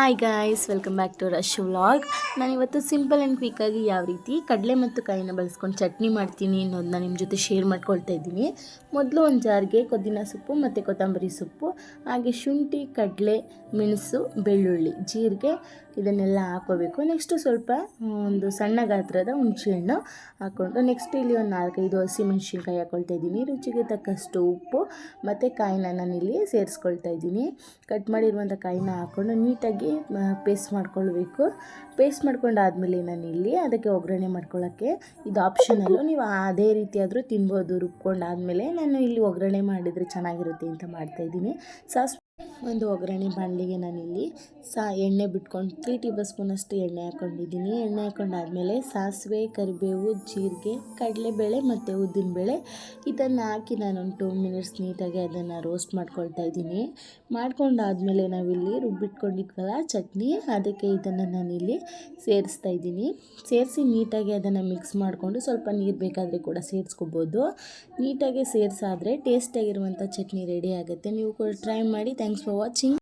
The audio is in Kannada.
Hi guys, welcome back to Rush vlog. ನಾನಿವತ್ತು ಸಿಂಪಲ್ ಆ್ಯಂಡ್ ಕ್ವಿಕ್ಕಾಗಿ ಯಾವ ರೀತಿ ಕಡಲೆ ಮತ್ತು ಕಾಯಿನ ಬಳಸ್ಕೊಂಡು ಚಟ್ನಿ ಮಾಡ್ತೀನಿ ಅನ್ನೋದನ್ನ ನಿಮ್ಮ ಜೊತೆ ಶೇರ್ ಮಾಡ್ಕೊಳ್ತಾ ಇದ್ದೀನಿ. ಮೊದಲು ಒಂದು ಜಾರ್ಗೆ ಪುದೀನ ಸೊಪ್ಪು ಮತ್ತು ಕೊತ್ತಂಬರಿ ಸೊಪ್ಪು, ಹಾಗೆ ಶುಂಠಿ, ಕಡಲೆ, ಮೆಣಸು, ಬೆಳ್ಳುಳ್ಳಿ, ಜೀರಿಗೆ ಇದನ್ನೆಲ್ಲ ಹಾಕ್ಕೋಬೇಕು. ನೆಕ್ಸ್ಟು ಸ್ವಲ್ಪ ಒಂದು ಸಣ್ಣ ಗಾತ್ರದ ಹುಣಸೆಹಣ್ಣು ಹಾಕ್ಕೊಂಡು, ನೆಕ್ಸ್ಟ್ ಇಲ್ಲಿ ಒಂದು 4-5 ಹಸಿಮೆಣ್ಸಿನ್ಕಾಯಿ ಹಾಕ್ಕೊಳ್ತಾ ಇದ್ದೀನಿ. ರುಚಿಗೆ ತಕ್ಕಷ್ಟು ಉಪ್ಪು ಮತ್ತು ಕಾಯಿನ ನಾನಿಲ್ಲಿ ಸೇರಿಸ್ಕೊಳ್ತಾ ಇದ್ದೀನಿ. ಕಟ್ ಮಾಡಿರುವಂಥ ಕಾಯಿನ ಹಾಕ್ಕೊಂಡು ನೀಟಾಗಿ ಪೇಸ್ಟ್ ಮಾಡ್ಕೊಳ್ಬೇಕು. ಪೇಸ್ಟ್ ಮಾಡ್ಕೊಂಡಾದಮೇಲೆ ನಾನಿಲ್ಲಿ ಅದಕ್ಕೆ ಒಗ್ಗರಣೆ ಮಾಡ್ಕೊಳ್ಳೋಕ್ಕೆ ಇದು ಆಪ್ಷನಲ್ಲು, ನೀವು ಅದೇ ರೀತಿ ಆದರೂ ತಿನ್ಬೋದು. ರುಬ್ಕೊಂಡಾದಮೇಲೆ ನಾನು ಇಲ್ಲಿ ಒಗ್ಗರಣೆ ಮಾಡಿದರೆ ಚೆನ್ನಾಗಿರುತ್ತೆ ಅಂತ ಮಾಡ್ತಾಯಿದ್ದೀನಿ. ಒಂದು ಒಗ್ಗರಣೆ ಬಾಣಲಿಗೆ ನಾನಿಲ್ಲಿ ಎಣ್ಣೆ ಬಿಟ್ಕೊಂಡು 3 ಟೇಬಲ್ ಸ್ಪೂನಷ್ಟು ಎಣ್ಣೆ ಹಾಕ್ಕೊಂಡಿದ್ದೀನಿ. ಎಣ್ಣೆ ಹಾಕ್ಕೊಂಡಾದಮೇಲೆ ಸಾಸಿವೆ, ಕರಿಬೇವು, ಜೀರಿಗೆ, ಕಡಲೆಬೇಳೆ ಮತ್ತು ಉದ್ದಿನಬೇಳೆ ಇದನ್ನು ಹಾಕಿ ನಾನೊಂದು 2 ಮಿನಿಟ್ಸ್ ನೀಟಾಗಿ ಅದನ್ನು ರೋಸ್ಟ್ ಮಾಡ್ಕೊಳ್ತಾ ಇದ್ದೀನಿ. ಮಾಡ್ಕೊಂಡಾದಮೇಲೆ ನಾವಿಲ್ಲಿ ರುಬ್ಬಿಟ್ಕೊಂಡಿದ್ವಲ್ಲ ಚಟ್ನಿ, ಅದಕ್ಕೆ ಇದನ್ನು ನಾನಿಲ್ಲಿ ಸೇರಿಸ್ತಾ ಇದ್ದೀನಿ. ಸೇರಿಸಿ ನೀಟಾಗಿ ಅದನ್ನು ಮಿಕ್ಸ್ ಮಾಡಿಕೊಂಡು ಸ್ವಲ್ಪ ನೀರು ಬೇಕಾದರೆ ಕೂಡ ಸೇರಿಸ್ಕೋಬೋದು. ನೀಟಾಗಿ ಸೇರಿಸಾದರೆ ಟೇಸ್ಟಾಗಿರುವಂಥ ಚಟ್ನಿ ರೆಡಿ ಆಗುತ್ತೆ. ನೀವು ಕೂಡ ಟ್ರೈ ಮಾಡಿ. Thanks for watching.